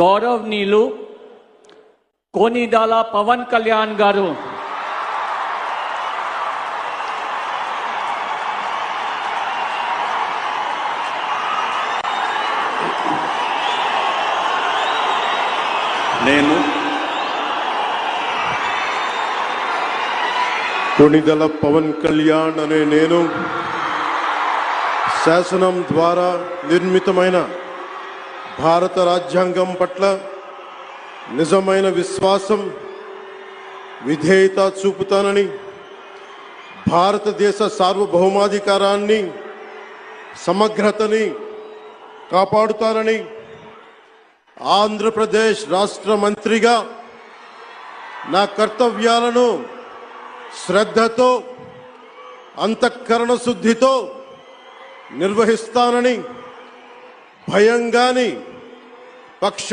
గౌరవనీయులు కోనిదాల పవన్ కళ్యాణ్ గారు నేను కొణిదెల పవన్ కళ్యాణ్ అనే నేను శాసనం ద్వారా నిర్మితమైన భారత రాజ్యాంగం పట్ల నిజమైన విశ్వాసం విధేయత చూపుతానని, భారతదేశ సార్వభౌమాధికారాన్ని సమగ్రతని కాపాడుతానని, ఆంధ్రప్రదేశ్ రాష్ట్ర మంత్రిగా నా కర్తవ్యాలను శ్రద్ధతో అంతఃకరణ శుద్ధితో నిర్వహిస్తానని, భయం గాని పక్ష